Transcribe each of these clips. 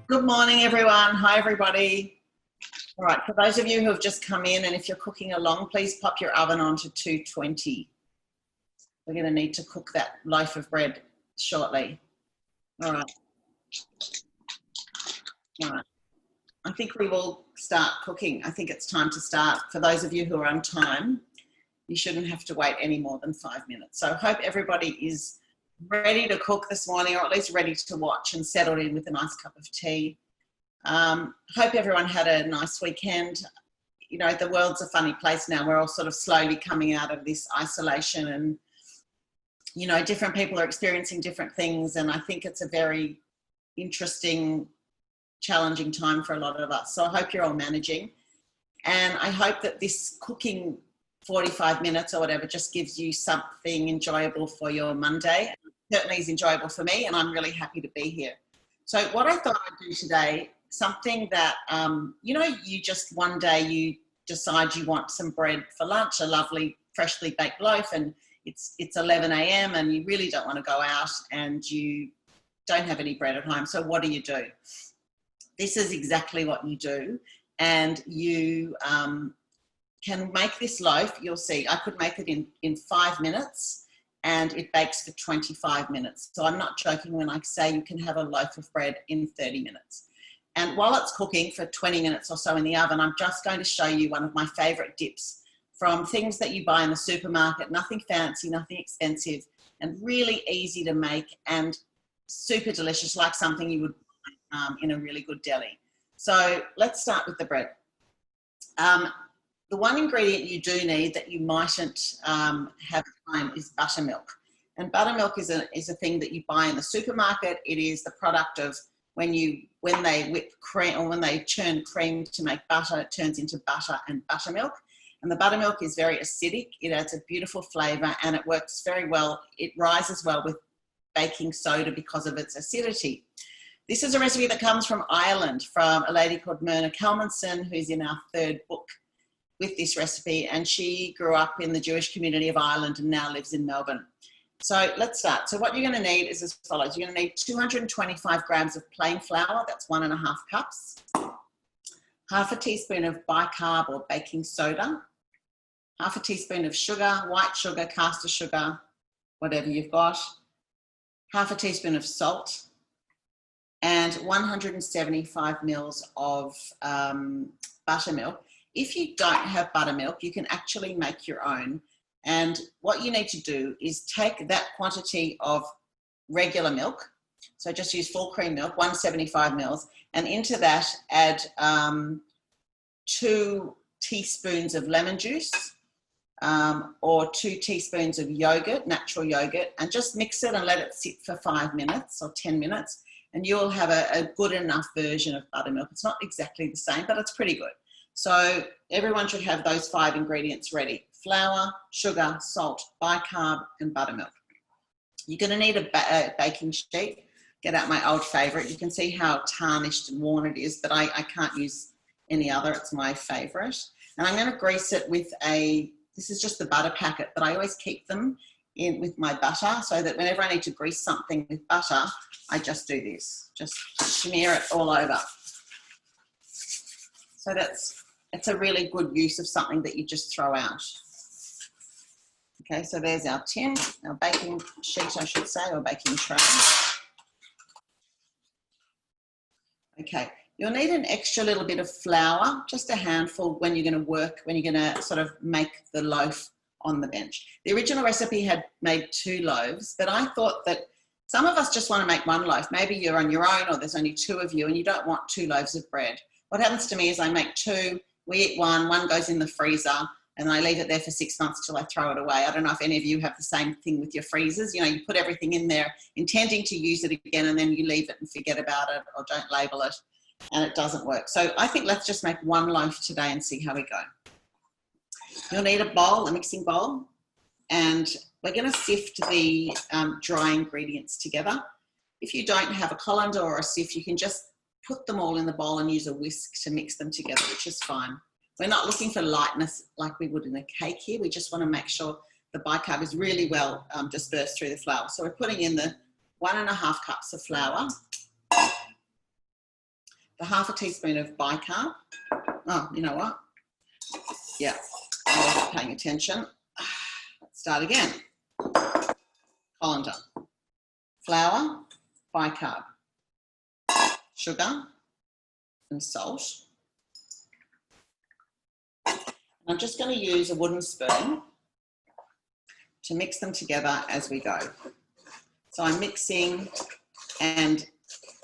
Good morning, everyone. Hi, everybody. All right, for those of you who have just come in, and if you're cooking along, please pop your oven on to 220. We're going to need to cook that loaf of bread shortly. All right. All right. I think we will start cooking. I think it's time to start. For those of you who are on time, you shouldn't have to wait any more than 5 minutes. So I hope everybody is ready to cook this morning, or at least ready to watch and settled in with a nice cup of tea. Hope everyone had a nice weekend. You know, the world's a funny place now. We're all sort of slowly coming out of this isolation, and, you know, different people are experiencing different things. And I think it's a very interesting, challenging time for a lot of us. So I hope you're all managing. And I hope that this cooking 45 minutes or whatever just gives you something enjoyable for your Monday. It certainly is enjoyable for me, and I'm really happy to be here. So what I thought I'd do today, something that, you know, you just one day you decide you want some bread for lunch, a lovely freshly baked loaf, and it's 11 a.m. and you really don't want to go out and you don't have any bread at home. So what do? This is exactly what you do. And you can make this loaf. You'll see, I could make it in 5 minutes, and it bakes for 25 minutes. So I'm not joking when I say you can have a loaf of bread in 30 minutes. And while it's cooking for 20 minutes or so in the oven, I'm just going to show you one of my favorite dips from things that you buy in the supermarket. Nothing fancy, nothing expensive, and really easy to make and super delicious, like something you would buy in a really good deli. So let's start with the bread. The one ingredient you do need that you mightn't have at home is buttermilk. And buttermilk is a thing that you buy in the supermarket. It is the product of when they whip cream, or when they churn cream to make butter, it turns into butter and buttermilk. And the buttermilk is very acidic. It adds a beautiful flavor, and it works very well. It rises well with baking soda because of its acidity. This is a recipe that comes from Ireland, from a lady called Myrna Kalmanson, who's in our third book with this recipe, and she grew up in the Jewish community of Ireland and now lives in Melbourne. So let's start. So what you're going to need is as follows. You're going to need 225 grams of plain flour, that's 1.5 cups, half a teaspoon of bicarb or baking soda, half a teaspoon of sugar, white sugar, caster sugar, whatever you've got, half a teaspoon of salt, and 175 mils of buttermilk. If you don't have buttermilk, you can actually make your own. And what you need to do is take that quantity of regular milk, so just use full cream milk, 175 mils, and into that add 2 teaspoons of lemon juice, or 2 teaspoons of yogurt, natural yogurt, and just mix it and let it sit for 5 minutes or 10 minutes, and you'll have a good enough version of buttermilk. It's not exactly the same, but it's pretty good. So everyone should have those 5 ingredients ready: flour, sugar, salt, bicarb, and buttermilk. You're going to need a baking sheet. Get out my old favorite. You can see how tarnished and worn it is, but I can't use any other. It's my favorite. And I'm going to grease it with this is just the butter packet, but I always keep them in with my butter, so that whenever I need to grease something with butter, I just do this. Just smear it all over. So it's a really good use of something that you just throw out. Okay, so there's our tin, our baking sheet, I should say, or baking tray. Okay, you'll need an extra little bit of flour, just a handful, when you're going to sort of make the loaf on the bench. The original recipe had made 2 loaves, but I thought that some of us just want to make 1 loaf. Maybe you're on your own, or there's only 2 of you and you don't want 2 loaves of bread. What happens to me is I make 2, we eat 1 goes in the freezer, and I leave it there for 6 months till I throw it away. I don't know if any of you have the same thing with your freezers. You know, you put everything in there intending to use it again, and then you leave it and forget about it, or don't label it, and it doesn't work. So I think let's just make 1 loaf today and see how we go. You'll need a bowl, a mixing bowl, and we're going to sift the dry ingredients together. If you don't have a colander or a sieve, you can just put them all in the bowl and use a whisk to mix them together, which is fine. We're not looking for lightness like we would in a cake here. We just want to make sure the bicarb is really well dispersed through the flour. So we're putting in the 1.5 cups of flour, the half a teaspoon of bicarb. Oh, you know what? Yeah, I wasn't paying attention. Let's start again. Colander, flour, bicarb, sugar, and salt. I'm just going to use a wooden spoon to mix them together as we go. So I'm mixing and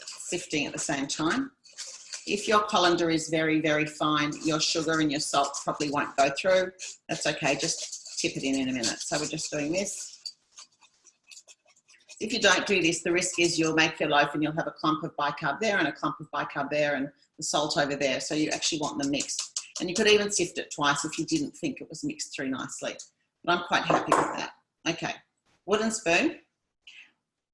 sifting at the same time. If your colander is very, very fine, your sugar and your salt probably won't go through. That's okay, just tip it in a minute. So we're just doing this. If you don't do this, the risk is you'll make your loaf and you'll have a clump of bicarb there and a clump of bicarb there and the salt over there. So you actually want them mixed. And you could even sift it twice if you didn't think it was mixed through nicely. But I'm quite happy with that. Okay, wooden spoon.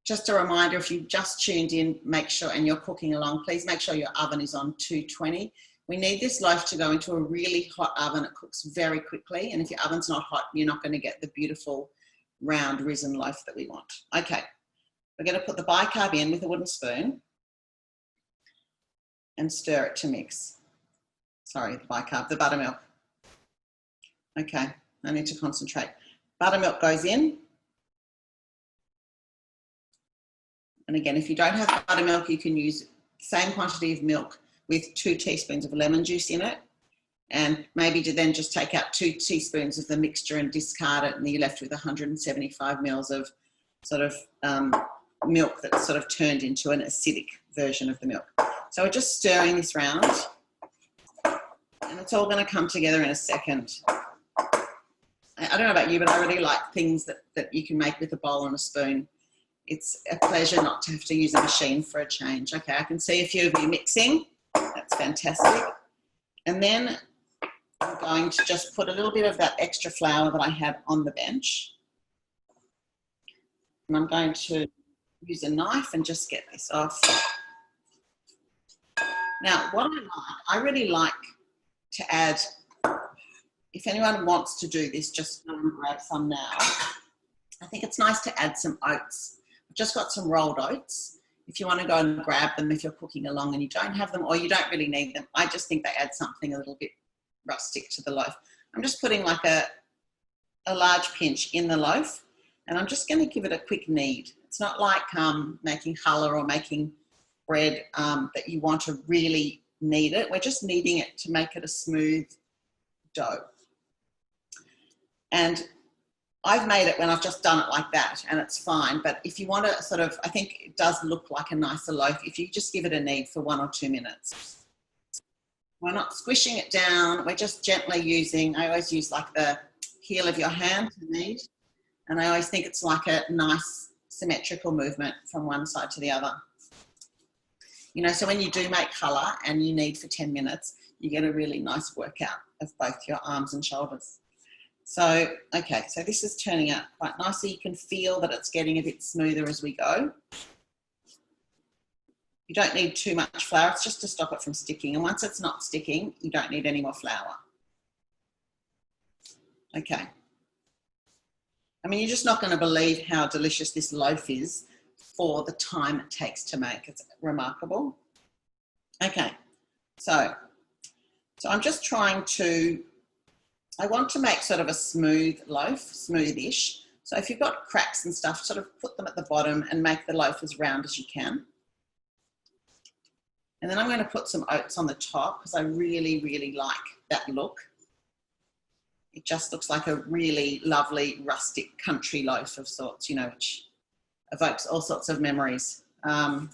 Just a reminder, if you've just tuned in, make sure, and you're cooking along, please make sure your oven is on 220. We need this loaf to go into a really hot oven. It cooks very quickly. And if your oven's not hot, you're not going to get the beautiful round risen loaf that we want. Okay, we're going to put the bicarb in with a wooden spoon and stir it to mix. Sorry, the bicarb, the buttermilk. Okay, I need to concentrate. Buttermilk goes in. And again, if you don't have buttermilk, you can use the same quantity of milk with 2 teaspoons of lemon juice in it. And maybe to then just take out 2 teaspoons of the mixture and discard it, and then you're left with 175 mils of sort of milk that's sort of turned into an acidic version of the milk. So we're just stirring this round. And it's all going to come together in a second. I don't know about you, but I really like things that you can make with a bowl and a spoon. It's a pleasure not to have to use a machine for a change. Okay, I can see a few of you mixing. That's fantastic. And then I'm going to just put a little bit of that extra flour that I had on the bench. And I'm going to use a knife and just get this off. Now, what I really like to add, if anyone wants to do this, just go and grab some now. I think it's nice to add some oats. I've just got some rolled oats. If you want to go and grab them if you're cooking along and you don't have them, or you don't really need them, I just think they add something a little bit rustic to the loaf. I'm just putting like a large pinch in the loaf, and I'm just going to give it a quick knead. It's not like making challah or making bread that you want to really knead it. We're just kneading it to make it a smooth dough. And I've made it when I've just done it like that, and it's fine. But if you want to sort of, I think it does look like a nicer loaf if you just give it a knead for 1 or 2 minutes. We're not squishing it down. We're just gently using, I always use like the heel of your hand to knead. And I always think it's like a nice symmetrical movement from one side to the other. You know, so when you do make challah and you knead for 10 minutes, you get a really nice workout of both your arms and shoulders. So, okay, so this is turning out quite nicely. You can feel that it's getting a bit smoother as we go. You don't need too much flour. It's just to stop it from sticking. And once it's not sticking, you don't need any more flour. Okay. I mean, you're just not going to believe how delicious this loaf is for the time it takes to make. It's remarkable. Okay, so I'm just trying to, I want to make sort of a smooth loaf, smoothish. So if you've got cracks and stuff, sort of put them at the bottom and make the loaf as round as you can. And then I'm going to put some oats on the top because I really, really like that look. It just looks like a really lovely rustic country loaf of sorts, you know, which evokes all sorts of memories. And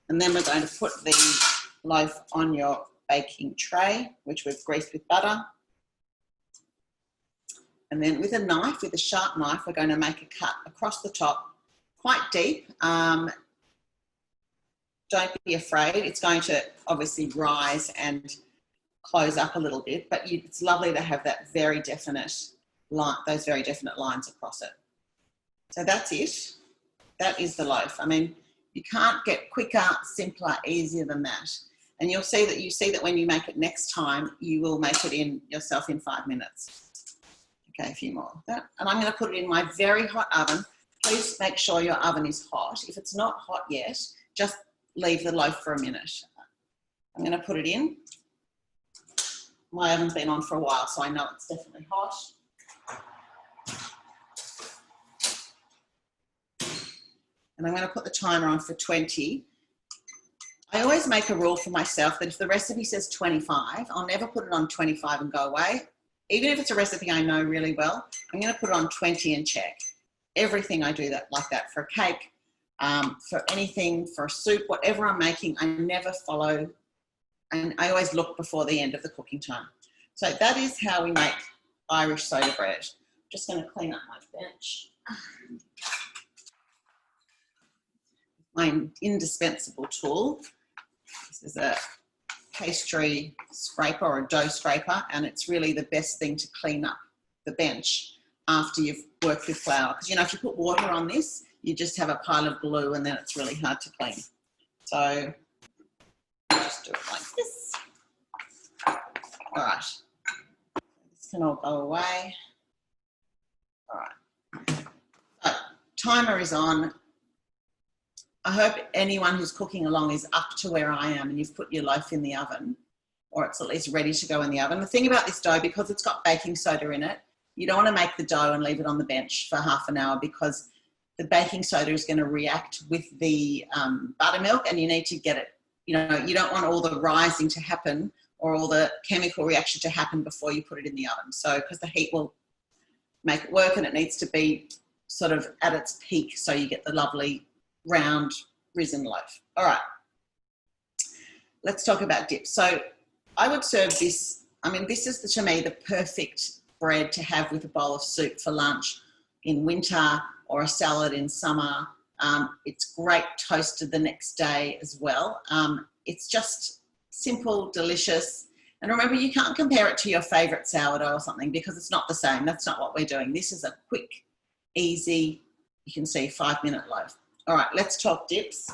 then we're going to put the loaf on your baking tray, which we've greased with butter. And then with a knife, with a sharp knife, we're going to make a cut across the top, quite deep. Don't be afraid. It's going to obviously rise and close up a little bit, but it's lovely to have that very definite line, those very definite lines across it. So that's it. That is the loaf. I mean, you can't get quicker, simpler, easier than that. And you'll see that when you make it next time, you will make it in yourself in 5 minutes. Okay, a few more. And I'm going to put it in my very hot oven. Please make sure your oven is hot. If it's not hot yet, just leave the loaf for a minute. I'm going to put it in. My oven's been on for a while, so I know it's definitely hot. And I'm going to put the timer on for 20. I always make a rule for myself that if the recipe says 25, I'll never put it on 25 and go away. Even if it's a recipe I know really well, I'm going to put it on 20 and check. Everything I do that like that for a cake, for anything, for a soup, whatever I'm making, I never follow, and I always look before the end of the cooking time. So that is how we make Irish soda bread. I'm just going to clean up my bench. My indispensable tool. This is a pastry scraper or a dough scraper, and it's really the best thing to clean up the bench after you've worked with flour. Because, you know, if you put water on this, you just have a pile of glue and then it's really hard to clean. So just do it like this. All right. This can all go away. All right. So timer is on. I hope anyone who's cooking along is up to where I am and you've put your loaf in the oven, or it's at least ready to go in the oven. The thing about this dough, because it's got baking soda in it, you don't want to make the dough and leave it on the bench for half an hour, because the baking soda is going to react with the buttermilk, and you need to get it, you know, you don't want all the rising to happen or all the chemical reaction to happen before you put it in the oven. So, because the heat will make it work, and it needs to be sort of at its peak so you get the lovely round risen loaf. All right, let's talk about dips. So I would serve this, I mean, this is to me the perfect bread to have with a bowl of soup for lunch in winter, or a salad in summer. It's great toasted the next day as well. It's just simple, delicious. And remember, you can't compare it to your favorite sourdough or something, because it's not the same. That's not what we're doing. This is a quick, easy, you can see 5-minute loaf. All right, let's talk dips.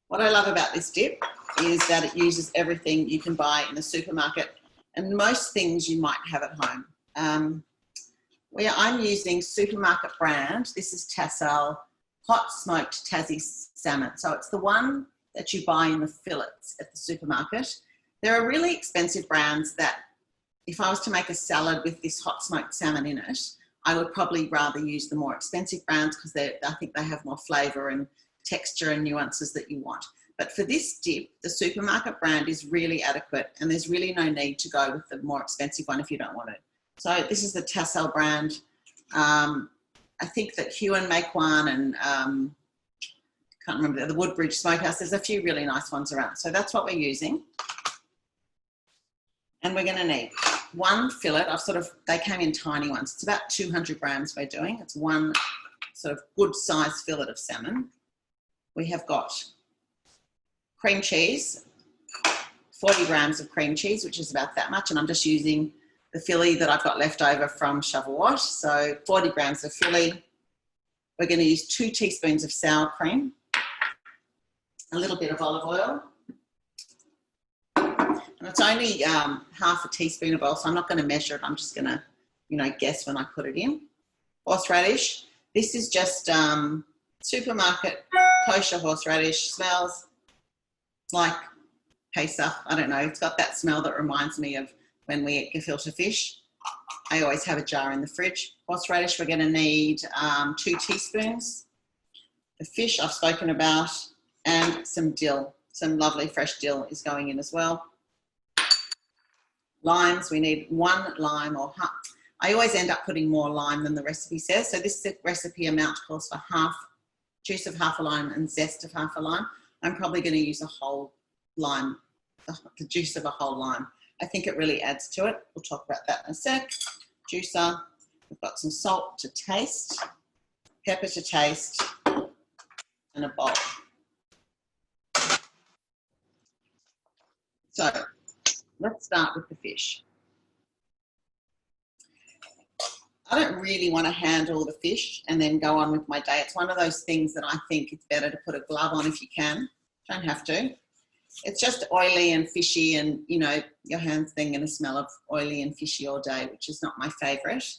What I love about this dip is that it uses everything you can buy in the supermarket, and most things you might have at home. I'm using supermarket brand. This is Tassal hot smoked Tassie salmon. So it's the one that you buy in the fillets at the supermarket. There are really expensive brands that, if I was to make a salad with this hot smoked salmon in it, I would probably rather use the more expensive brands, because I think they have more flavour and texture and nuances that you want. But for this dip, the supermarket brand is really adequate, and there's really no need to go with the more expensive one if you don't want it. So this is the Tassal brand. I think that Huon make one, and can't remember, the Woodbridge Smokehouse. There's a few really nice ones around. So that's what we're using. And we're going to need one fillet. They came in tiny ones. It's about 200 grams we're doing. It's one sort of good sized fillet of salmon. We have got cream cheese, 40 grams of cream cheese, which is about that much. And I'm just using the Philly that I've got left over from Shavuot. So 40 grams of Philly. We're going to use 2 teaspoons of sour cream, a little bit of olive oil. And it's only half a teaspoon of oil, so I'm not going to measure it. I'm just going to, you know, guess when I put it in. Horseradish. This is just supermarket kosher horseradish. Smells like Pesach. I don't know. It's got that smell that reminds me of when we eat gefilte fish. I always have a jar in the fridge. Horseradish, we're going to need 2 teaspoons. The fish I've spoken about, and some dill. Some lovely fresh dill is going in as well. Limes, we need 1 lime or half. I always end up putting more lime than the recipe says. So this recipe amount calls for juice of half a lime and zest of half a lime. I'm probably going to use a whole lime, the juice of a whole lime. I think it really adds to it. We'll talk about that in a sec. Juicer. We've got some salt to taste, pepper to taste, and a bowl. So let's start with the fish. I don't really want to handle the fish and then go on with my day. It's one of those things that I think it's better to put a glove on if you can. Don't have to. It's just oily and fishy, and, you know, your hands then going to smell of oily and fishy all day, which is not my favourite.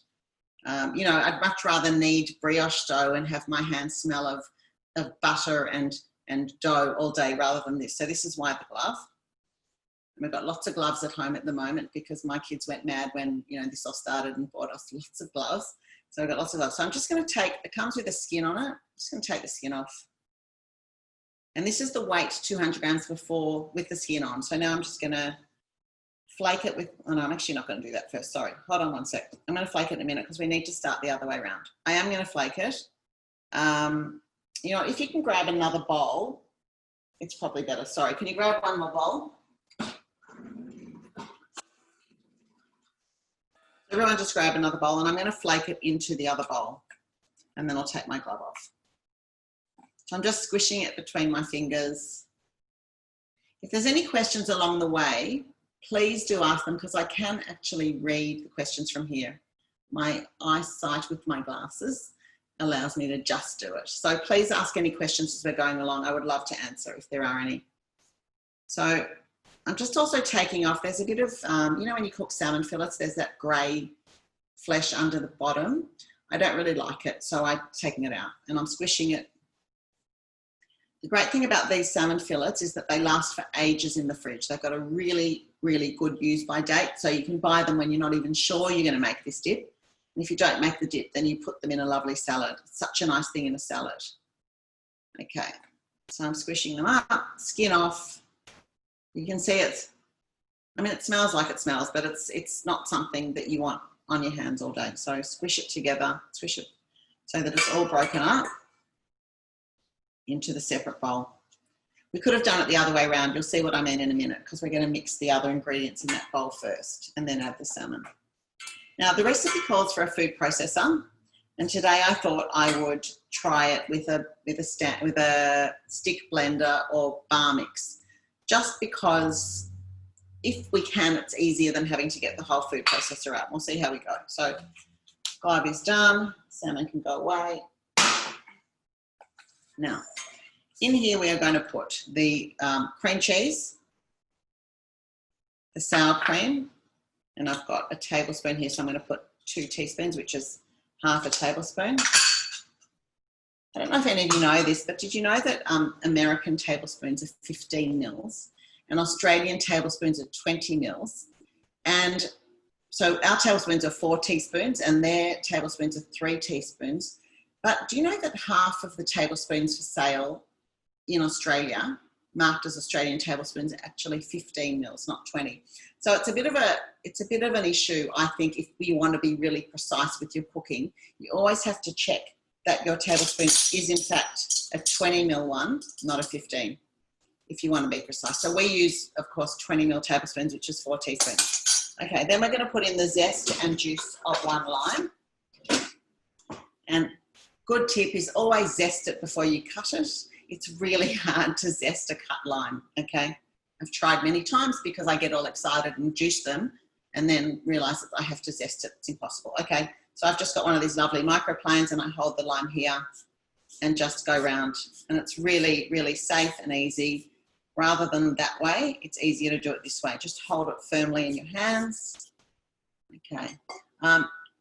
You know, I'd much rather knead brioche dough and have my hands smell of butter and and dough all day rather than this. So this is why the glove. And we've got lots of gloves at home at the moment because my kids went mad when, you know, this all started and bought us lots of gloves. So I've got lots of gloves. So I'm just going to take, it comes with a skin on it. I'm just going to take the skin off. And this is the weight, 200 grams before with the skin on. So now I'm just going to flake it with, oh no, I'm actually not going to do that first. Sorry. Hold on one sec. I'm going to flake it in a minute because we need to start the other way around. I am going to flake it. You know, if you can grab another bowl, it's probably better. Sorry. Can you grab one more bowl? Everyone just grab another bowl and I'm going to flake it into the other bowl and then I'll take my glove off. So I'm just squishing it between my fingers. If there's any questions along the way, please do ask them because I can actually read the questions from here. My eyesight with my glasses allows me to just do it. So please ask any questions as we're going along. I would love to answer if there are any. So I'm just also taking off, there's a bit of, you know when you cook salmon fillets, there's that grey flesh under the bottom. I don't really like it, so I'm taking it out and I'm squishing it. The great thing about these salmon fillets is that they last for ages in the fridge. They've got a really, really good use by date, so you can buy them when you're not even sure you're going to make this dip. And if you don't make the dip, then you put them in a lovely salad. It's such a nice thing in a salad. Okay, so I'm squishing them up, skin off. You can see it's, I mean, it smells like it smells, but it's not something that you want on your hands all day. So squish it together, squish it so that it's all broken up into the separate bowl. We could have done it the other way around. You'll see what I mean in a minute because we're going to mix the other ingredients in that bowl first and then add the salmon. Now the recipe calls for a food processor, and today I thought I would try it with a stick blender or bar mix. Just because if we can, it's easier than having to get the whole food processor out. We'll see how we go. So glove is done, salmon can go away. Now, in here we are going to put the cream cheese, the sour cream, and I've got a tablespoon here, so I'm going to put 2 teaspoons, which is half a tablespoon. I don't know if any of you know this, but did you know that American tablespoons are 15 mils and Australian tablespoons are 20 mils? And so our tablespoons are 4 teaspoons and their tablespoons are 3 teaspoons. But do you know that half of the tablespoons for sale in Australia, marked as Australian tablespoons, are actually 15 mils, not 20? So it's a bit of an issue, I think, if you want to be really precise with your cooking. You always have to check that your tablespoon is in fact a 20 mil one, not a 15, if you want to be precise. So we use, of course, 20 mil tablespoons, which is 4 teaspoons. Okay, then we're going to put in the zest and juice of 1 lime. And good tip is always zest it before you cut it. It's really hard to zest a cut lime, okay? I've tried many times because I get all excited and juice them and then realise that I have to zest it. It's impossible. Okay, so I've just got one of these lovely microplanes and I hold the lime here and just go round. And it's really, really safe and easy. Rather than that way, it's easier to do it this way. Just hold it firmly in your hands. Okay.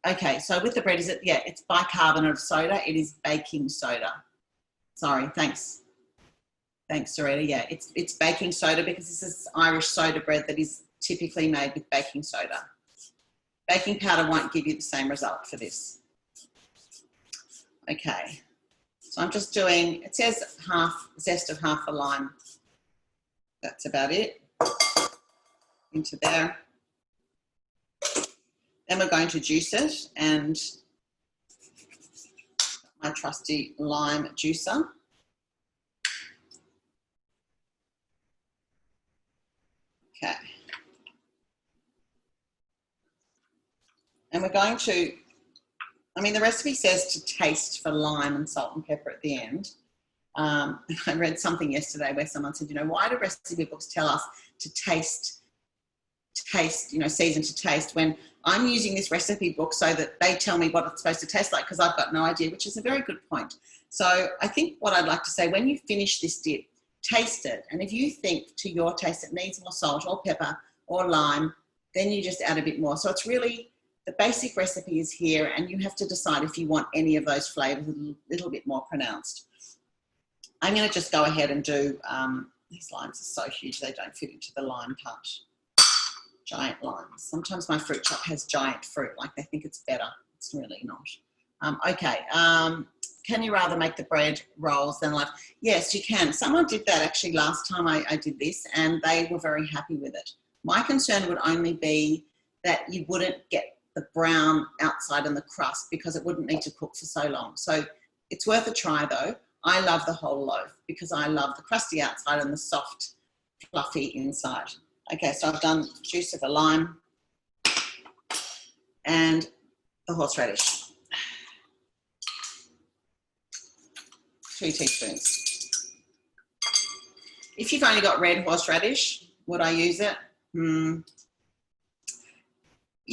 Okay, so with the bread, is it? Yeah, it's bicarbonate of soda. It is baking soda. Sorry, thanks. Thanks, Sarita. Yeah, it's baking soda because this is Irish soda bread that is typically made with baking soda. Baking powder won't give you the same result for this. Okay, so I'm just doing, it says zest of half a lime. That's about it. Into there. Then we're going to juice it, and my trusty lime juicer. Okay. And we're going to, I mean, the recipe says to taste for lime and salt and pepper at the end. I read something yesterday where someone said, you know, why do recipe books tell us to taste, you know, season to taste, when I'm using this recipe book so that they tell me what it's supposed to taste like, because I've got no idea, which is a very good point. So I think what I'd like to say, when you finish this dip, taste it. And if you think to your taste it needs more salt or pepper or lime, then you just add a bit more. So it's really, the basic recipe is here and you have to decide if you want any of those flavors a little bit more pronounced. I'm going to just go ahead and do, these limes are so huge, they don't fit into the lime part. Giant limes. Sometimes my fruit shop has giant fruit, like they think it's better. It's really not. Okay, can you rather make the bread rolls than loaf? Yes, you can. Someone did that actually last time I did this, and they were very happy with it. My concern would only be that you wouldn't get the brown outside and the crust because it wouldn't need to cook for so long. So it's worth a try though. I love the whole loaf because I love the crusty outside and the soft, fluffy inside. Okay, so I've done juice of a lime and the horseradish. 2 teaspoons. If you've only got red horseradish, would I use it? You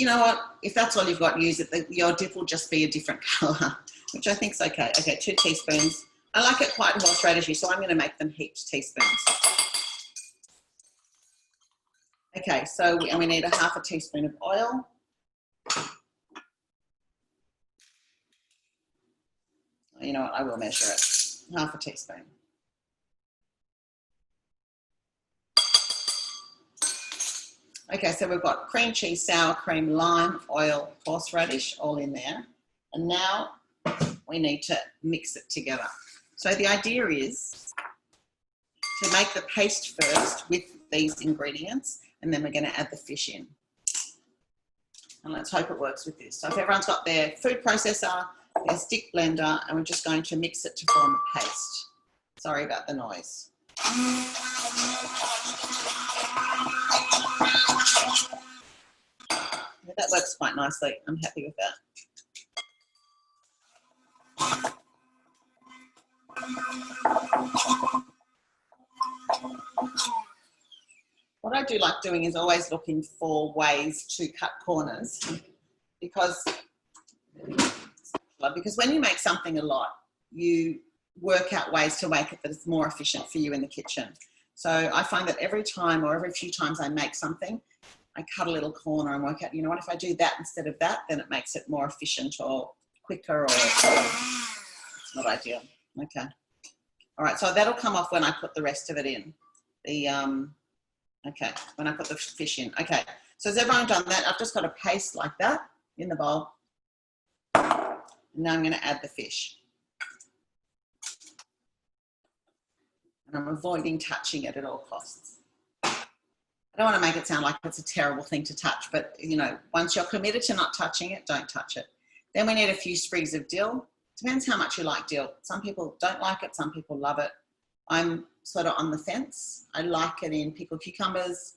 know what? If that's all you've got, use it. Your dip will just be a different colour, which I think is okay. Okay, 2 teaspoons. I like it quite horseradishy, so I'm going to make them heaped teaspoons. Okay, so we need a 1/2 teaspoon of oil. You know what? I will measure it. 1/2 teaspoon. Okay, so we've got cream cheese, sour cream, lime, oil, horseradish, all in there. And now we need to mix it together. So the idea is to make the paste first with these ingredients, and then we're going to add the fish in. And let's hope it works with this. So if everyone's got their food processor, their stick blender, and we're just going to mix it to form a paste. Sorry about the noise. Yeah, that works quite nicely. I'm happy with that. What I do like doing is always looking for ways to cut corners because when you make something a lot, you work out ways to make it that it's more efficient for you in the kitchen. So I find that every time or every few times I make something, I cut a little corner and work out, you know what, if I do that instead of that, then it makes it more efficient or quicker, or it's not ideal. Okay. All right, so that'll come off when I put the rest of it in. Okay, when I put the fish in. Okay, so has everyone done that? I've just got a paste like that in the bowl. And now I'm going to add the fish. And I'm avoiding touching it at all costs. I don't want to make it sound like it's a terrible thing to touch, but you know, once you're committed to not touching it, don't touch it. Then we need a few sprigs of dill. Depends how much you like dill. Some people don't like it, some people love it. I'm sort of on the fence. I like it in pickled cucumbers.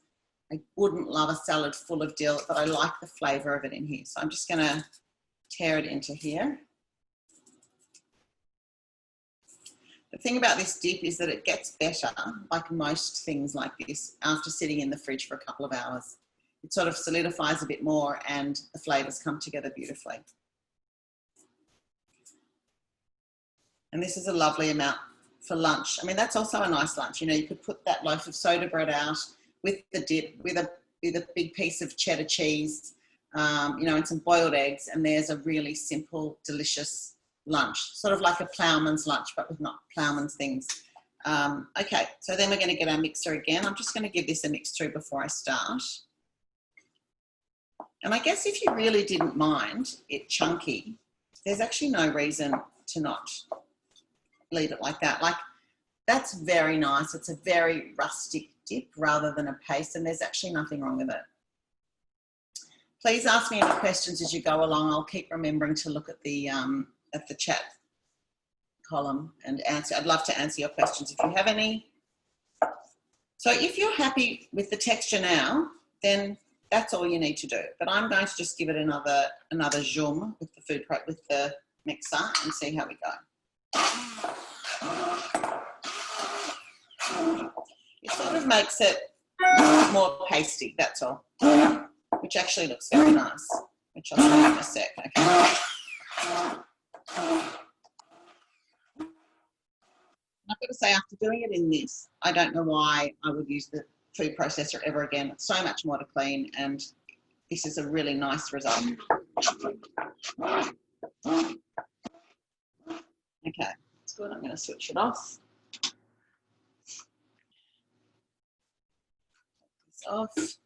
I wouldn't love a salad full of dill, but I like the flavour of it in here. So I'm just going to tear it into here. The thing about this dip is that it gets better, like most things like this, after sitting in the fridge for a couple of hours. It sort of solidifies a bit more and the flavours come together beautifully. And this is a lovely amount for lunch. I mean, that's also a nice lunch. You know, you could put that loaf of soda bread out with the dip, with a big piece of cheddar cheese, you know, and some boiled eggs, and there's a really simple, delicious lunch, sort of like a ploughman's lunch, but with not ploughman's things. Okay, so then we're going to get our mixer again. I'm just going to give this a mix through before I start. And I guess if you really didn't mind it chunky, there's actually no reason to not leave it like that. Like, that's very nice. It's a very rustic dip rather than a paste, and there's actually nothing wrong with it. Please ask me any questions as you go along. I'll keep remembering to look at the chat column and answer. I'd love to answer your questions if you have any. So if you're happy with the texture now, then that's all you need to do. But I'm going to just give it another zoom with the mixer and see how we go. It sort of makes it more pasty, that's all, which actually looks very nice, which I'll show you in a sec. Okay. I've got to say, after doing it in this, I don't know why I would use the food processor ever again. It's so much more to clean, and this is a really nice result. Okay, that's good. I'm going to switch it off. off.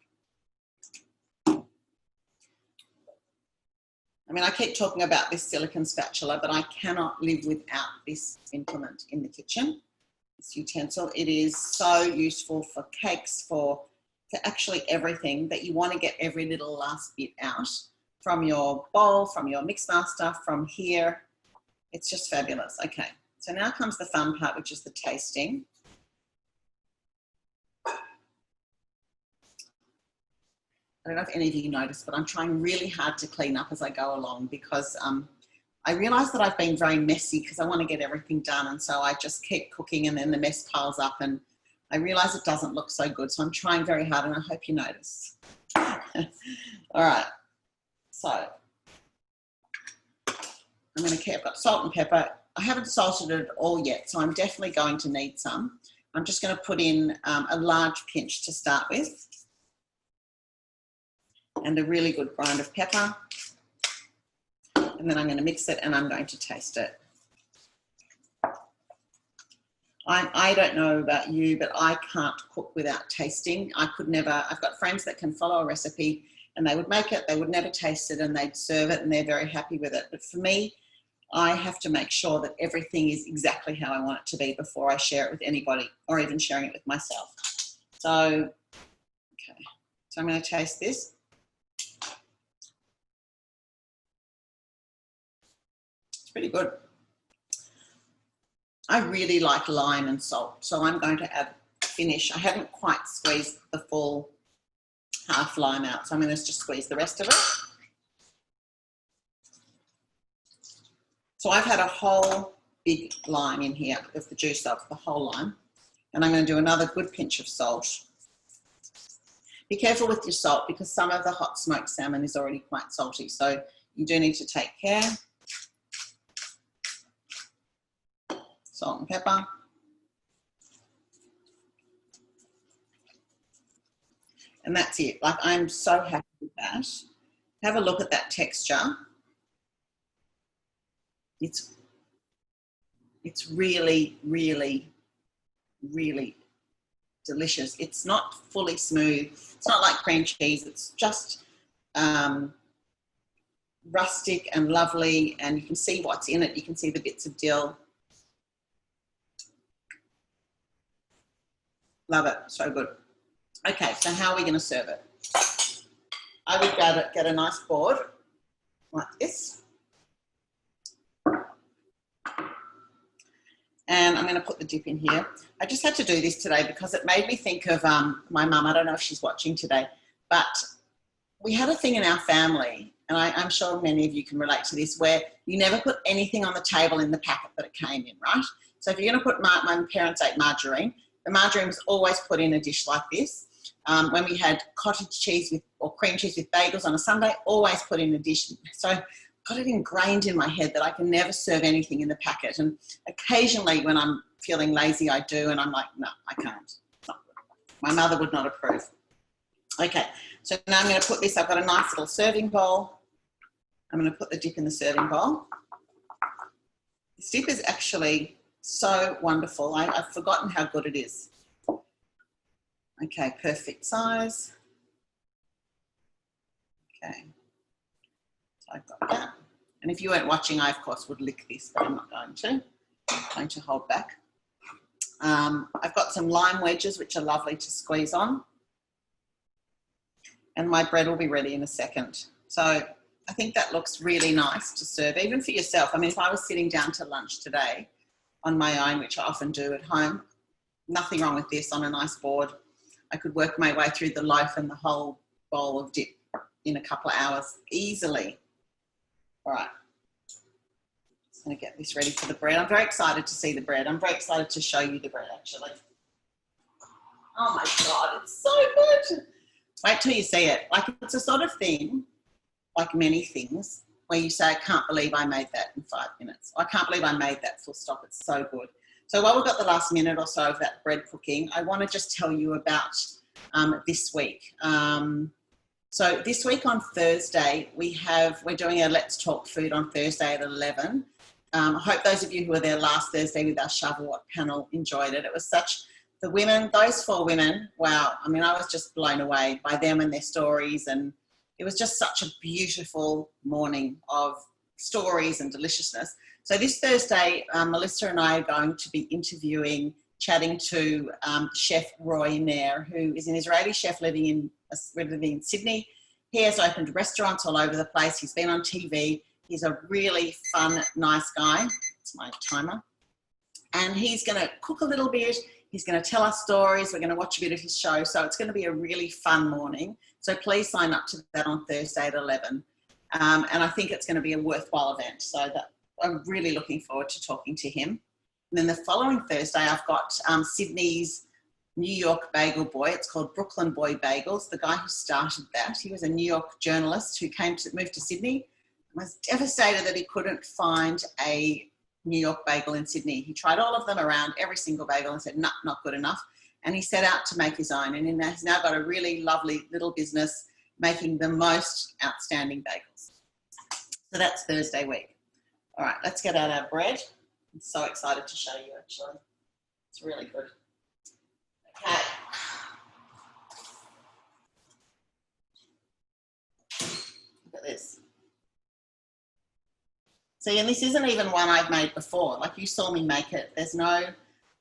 I mean, I keep talking about this silicone spatula, but I cannot live without this implement in the kitchen, this utensil. It is so useful for cakes, for actually everything that you want to get every little last bit out from your bowl, from your mixmaster, from here. It's just fabulous. Okay, so now comes the fun part, which is the tasting. I don't know if any of you noticed, but I'm trying really hard to clean up as I go along because I realise that I've been very messy because I want to get everything done, and so I just keep cooking and then the mess piles up and I realise it doesn't look so good. So I'm trying very hard and I hope you notice. All right, so I'm going to keep, I've got salt and pepper. I haven't salted it all yet, so I'm definitely going to need some. I'm just going to put in a large pinch to start with, and a really good grind of pepper. And then I'm going to mix it and I'm going to taste it. I don't know about you, but I can't cook without tasting. I could never. I've got friends that can follow a recipe and they would make it, they would never taste it, and they'd serve it and they're very happy with it. But for me, I have to make sure that everything is exactly how I want it to be before I share it with anybody, or even sharing it with myself. So, okay. So I'm going to taste this. It's pretty good. I really like lime and salt, so I'm going to add finish. I haven't quite squeezed the full half lime out, so I'm going to just squeeze the rest of it. So I've had a whole big lime in here with the juice of the whole lime, and I'm going to do another good pinch of salt. Be careful with your salt because some of the hot smoked salmon is already quite salty, so you do need to take care. Salt and pepper. And that's it. Like, I'm so happy with that. Have a look at that texture. It's really, really, really delicious. It's not fully smooth. It's not like cream cheese. It's just rustic and lovely, and you can see what's in it. You can see the bits of dill. Love it, so good. Okay, so how are we going to serve it? I would get a nice board like this. And I'm going to put the dip in here. I just had to do this today because it made me think of my mum. I don't know if she's watching today, but we had a thing in our family, and I'm sure many of you can relate to this, where you never put anything on the table in the packet that it came in, right? So if you're going to put, my parents ate margarine. The margarine was always put in a dish like this. When we had cottage cheese or cream cheese with bagels on a Sunday, always put in a dish. So I got it ingrained in my head that I can never serve anything in the packet. And occasionally when I'm feeling lazy, I do, and I'm like, no, I can't. My mother would not approve. Okay, so now I'm going to put this, I've got a nice little serving bowl. I'm going to put the dip in the serving bowl. This dip is actually so wonderful. I've forgotten how good it is. Okay, perfect size. Okay, so I've got that. And if you weren't watching, I of course would lick this, but I'm not going to. I'm going to hold back. I've got some lime wedges, which are lovely to squeeze on. And my bread will be ready in a second. So I think that looks really nice to serve, even for yourself. I mean, if I was sitting down to lunch today on my own, which I often do at home, nothing wrong with this on a nice board. I could work my way through the loaf and the whole bowl of dip in a couple of hours easily. All right, just gonna get this ready for the bread. I'm very excited to see the bread. I'm very excited to show you the bread, actually. Oh my God, it's so good. Wait till you see it. Like, it's a sort of thing, like many things, where you say, I can't believe I made that in 5 minutes. I can't believe I made that, full stop. It's so good. So while we've got the last minute or so of that bread cooking, I want to just tell you about this week. So this week on Thursday, we're doing a Let's Talk Food on Thursday at 11. I hope those of you who were there last Thursday with our Shavuot panel enjoyed it. It was such the women, those 4 women, wow. I mean, I was just blown away by them and their stories. And it was just such a beautiful morning of stories and deliciousness. So this Thursday, Melissa and I are going to be interviewing, chatting to Chef Roy Nair, who is an Israeli chef living in Sydney. He has opened restaurants all over the place. He's been on TV. He's a really fun, nice guy. It's my timer. And he's going to cook a little bit. He's going to tell us stories. We're going to watch a bit of his show. So it's going to be a really fun morning. So please sign up to that on Thursday at 11. And I think it's going to be a worthwhile event. So that, I'm really looking forward to talking to him. And then the following Thursday, I've got Sydney's New York bagel boy. It's called Brooklyn Boy Bagels. The guy who started that, he was a New York journalist who moved to Sydney. Was devastated that he couldn't find a New York bagel in Sydney. He tried all of them around, every single bagel, and said, nah, not good enough. And he set out to make his own. And he's now got a really lovely little business making the most outstanding bagels. So that's Thursday week. All right, let's get out our bread. I'm so excited to show you, actually. It's really good. Okay. Look at this. See, and this isn't even one I've made before. Like, you saw me make it. There's no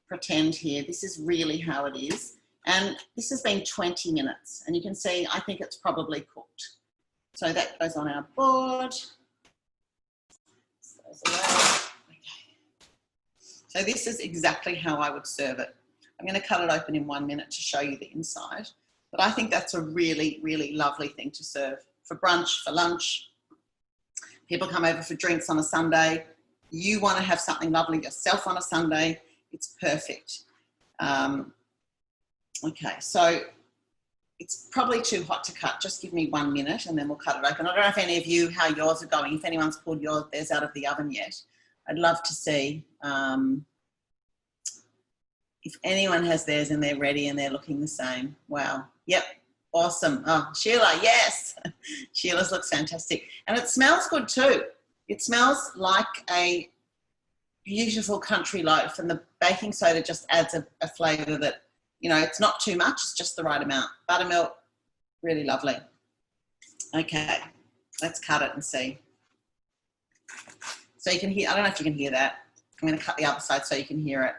pretend here. This is really how it is. And this has been 20 minutes. And you can see, I think it's probably cooked. So that goes on our board. Okay. So this is exactly how I would serve it. I'm going to cut it open in 1 minute to show you the inside. But I think that's a really, really lovely thing to serve for brunch, for lunch. People come over for drinks on a Sunday. You want to have something lovely yourself on a Sunday. It's perfect. Okay, so it's probably too hot to cut. Just give me 1 minute and then we'll cut it open. I don't know if any of you, how yours are going, if anyone's pulled theirs out of the oven yet. I'd love to see if anyone has theirs and they're ready and they're looking the same. Wow. Yep. Awesome. Oh, Sheila, yes. Sheila's looks fantastic. And it smells good too. It smells like a beautiful country loaf, and the baking soda just adds a flavour that, you know, it's not too much, it's just the right amount. Buttermilk, really lovely. Okay, let's cut it and see. So you can hear, I don't know if you can hear that. I'm going to cut the other side so you can hear it.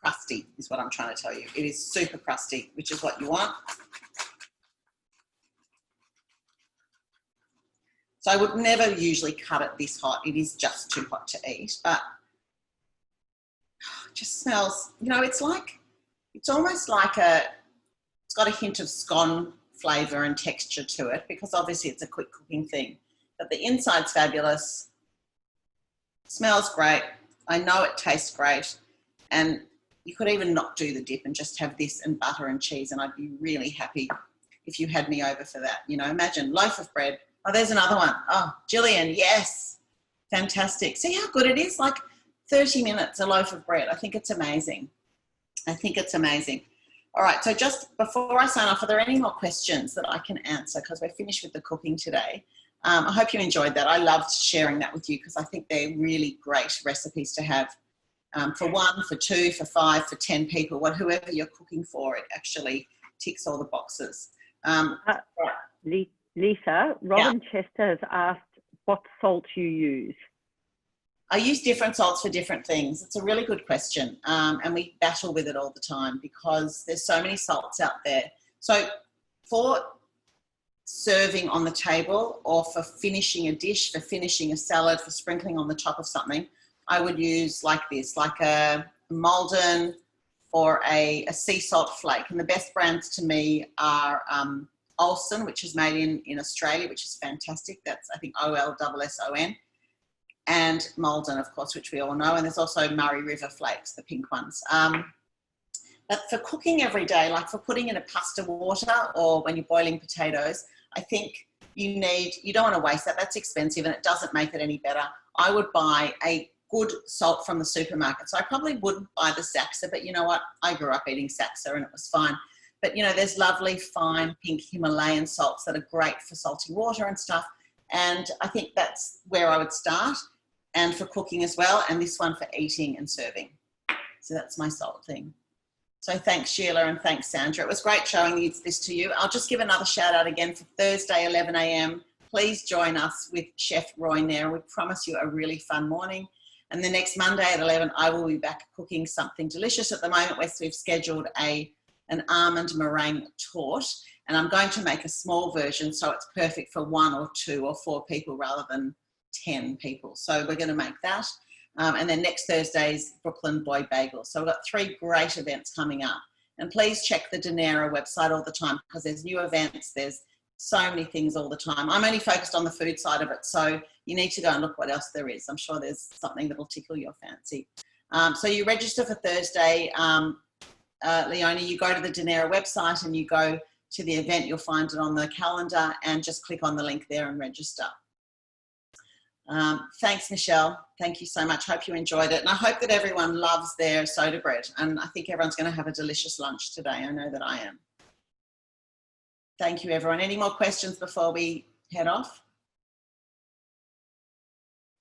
Crusty is what I'm trying to tell you. It is super crusty, which is what you want. So I would never usually cut it this hot. It is just too hot to eat, but it just smells, you know, it's almost like it's got a hint of scone flavour and texture to it, because obviously it's a quick cooking thing, but the inside's fabulous, smells great. I know it tastes great, and you could even not do the dip and just have this and butter and cheese, and I'd be really happy if you had me over for that. You know, imagine loaf of bread. Oh, there's another one. Oh, Gillian, yes. Fantastic. See how good it is? Like 30 minutes, a loaf of bread. I think it's amazing. I think it's amazing. All right, so just before I sign off, are there any more questions that I can answer? Because we're finished with the cooking today. I hope you enjoyed that. I loved sharing that with you because I think they're really great recipes to have. For 1, for 2, for 5, for 10 people, whoever you're cooking for, it actually ticks all the boxes. Lisa, Robin Chester has asked what salt you use. I use different salts for different things. It's a really good question. And we battle with it all the time because there's so many salts out there. So for serving on the table, or for finishing a dish, for finishing a salad, for sprinkling on the top of something, I would use like this, like a Malden or a sea salt flake. And the best brands to me are Olsen, which is made in Australia, which is fantastic. That's, I think, OLSSON. And Malden, of course, which we all know. And there's also Murray River flakes, the pink ones. But for cooking every day, like for putting in a pasta water or when you're boiling potatoes, I think you don't want to waste that. That's expensive and it doesn't make it any better. I would buy a good salt from the supermarket. So I probably wouldn't buy the Saxa, but you know what? I grew up eating Saxa and it was fine. But, you know, there's lovely, fine, pink Himalayan salts that are great for salting water and stuff. And I think that's where I would start. and for cooking as well, and this one for eating and serving. So that's my salt thing. So thanks, Sheila, and thanks, Sandra. It was great showing this to you. I'll just give another shout out again for Thursday, 11 a.m. Please join us with Chef Roy Nair. We promise you a really fun morning. And the next Monday at 11, I will be back cooking something delicious. At the moment, we've scheduled an almond meringue torte, and I'm going to make a small version so it's perfect for 1 or 2 or 4 people rather than 10 people. So we're going to make that. And then next Thursday's Brooklyn Boy Bagels. So we've got 3 great events coming up. And please check the Dinero website all the time because there's new events, there's so many things all the time. I'm only focused on the food side of it, so you need to go and look what else there is. I'm sure there's something that'll tickle your fancy. So you register for Thursday, Leonie, you go to the Dinero website and you go to the event, you'll find it on the calendar and just click on the link there and register. Thanks, Michelle. Thank you so much. Hope you enjoyed it. And I hope that everyone loves their soda bread. And I think everyone's going to have a delicious lunch today. I know that I am. Thank you, everyone. Any more questions before we head off?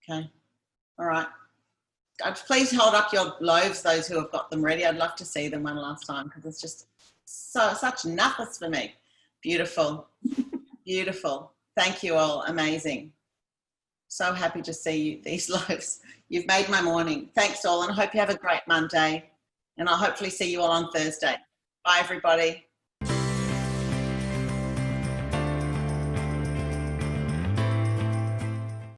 Okay. All right. Please hold up your loaves, those who have got them ready. I'd love to see them one last time because it's just such nuggets for me. Beautiful. Beautiful. Thank you all. Amazing. So happy to see you, these loaves. You've made my morning. Thanks all, and I hope you have a great Monday. And I'll hopefully see you all on Thursday. Bye, everybody.